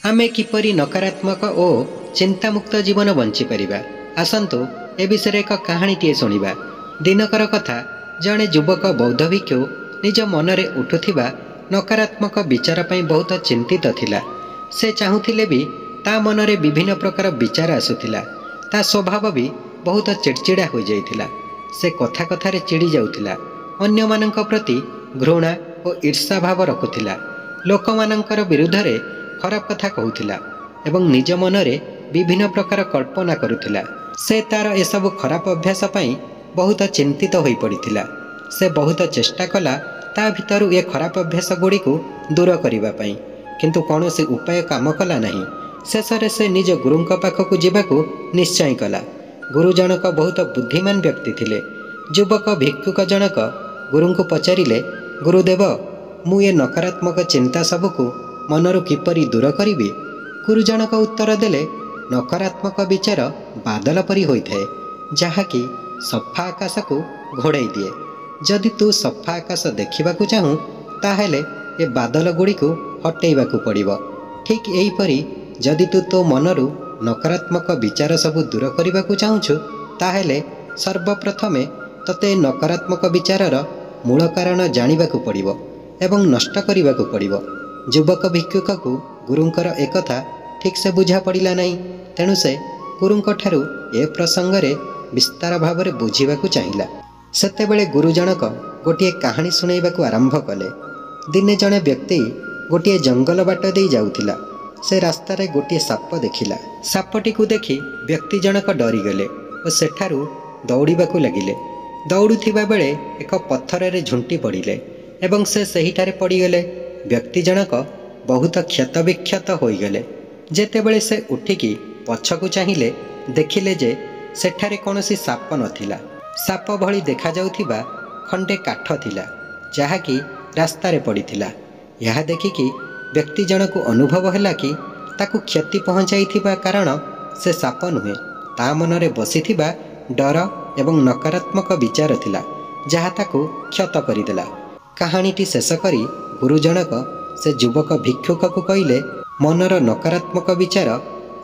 आमे किपरि नकारात्मक और चिंतामुक्त जीवन बंची परिबा आसंतु ए विषय एक कहानीटीए शुणा। दिनकर कथा जड़े युवक बौद्ध भिक्षु निज मनरे उठुथिबा नकारात्मक विचार पई बहुत चिंतित थिला। से चाहूथिले भी ता मनरे विभिन्न प्रकार विचार आसुथिला। ता स्वभाव भी बहुत चिड़चिड़ा हो जाइथिला। से कथा कथारे चिड़ी जाउथिला। अन्य मानक प्रति घृणा और ईर्षा भाव रखुथिला। लोकमानंकर विरुद्धरे खराब कथा कहूथिला एवं निज मनरे विभिन्न प्रकार कल्पना करुथिला। से तार एसबु खराब अभ्यास पई बहुत चिंतित होई पड़िथिला। से बहुत चेष्टा कला ता भितरु ए खराब अभ्यास गुड़ी को दूर करिबा पई, किंतु कौनसी उपाय काम कला नहीं। शेषरे से निज गुरुंक पाखकु जिबाकु निश्चय कला। गुरु जनक बहुत बुद्धिमान व्यक्ति थिले। युवक भिक्षुक जनक गुरुंकु पचारिले, गुरुदेव मु ए नकारात्मक चिंता सबकु मनरु किपरि दूर करिबि। गुरु जनक उत्तर देले, नकारात्मक विचार बादल परि होइथाए, जहाँकि सफा आकाश को घोड़ाई दिए। जदि तू सफा आकाश देखिबाकु चाहूँ ताहेले ए बादल गुड़ी को हटेइबाकु पड़िबो। ठीक एहीपरि जदि तू तो मनरु नकारात्मक विचार सबु दूर करिबाकु चाहुछु ताहेले सर्वप्रथमे तते नकारात्मक विचारर मूल कारण जानिबाकु पड़िबो एवं नष्ट करिबाकु पड़िबो। युवक भिक्षुक को गुरुंकर एकथा ठीक से बुझा पड़िला नहीं। तेणु से गुरुंक ठारु ए प्रसंगरे विस्तार भाव में बुझिबाकु चाहिला। सेतेबेले गुरु जनक गोटिए कहानी सुनाइबाकु आरंभ कले। दिने जड़े व्यक्ति गोटिए जंगल बाट दे जाउथिला। से रास्तारे गोटिए साप देखिला। सापटी को देखि व्यक्ति जनक डरीगले और सेठारु दौड़ीबाकु लगिले। दौड़ुथिबा बेले एक पत्थर रे झुंटी पड़िले एवं से सहीठारे पड़ीगले। व्यक्ति जनक बहुत क्षत विक्षत होइगले। जेतेबेले से उठिकी पछकु चाहिले देखिले जे सेठारे कौनसी साप नथिला। साप भली देखा जाउथिबा खंडे काठ थिला, जहाँकि रास्तारे पड़िथिला। यह देखिकी व्यक्ति जनक अनुभव हैला कि ताकु क्षति पहुँचाइथिबा कारण से साप नुहे, ता मनरे बसिथिबा डर एवं नकारात्मक विचार थिला, जहा ताकु क्षत करिदेला। कहानीटी शेष करी गुरु जनक से युवक भिक्षुक को कहिले, मनर नकारात्मक विचार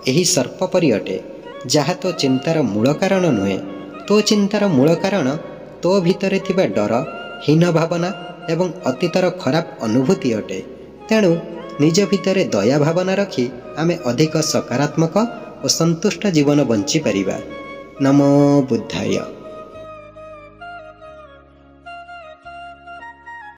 एही सर्प परि अटे, जहा तो चिंतार मूल कारण नुहे। तो चिंतार मूल कारण तो भितरे थिबा डर, हीन भावना एवं अतीतर खराब अनुभूति अटे। तेणु निज भितरे दया भावना रखी आमे अधिक सकारात्मक और संतुष्ट जीवन बंची परिबा। नमो बुद्धाय।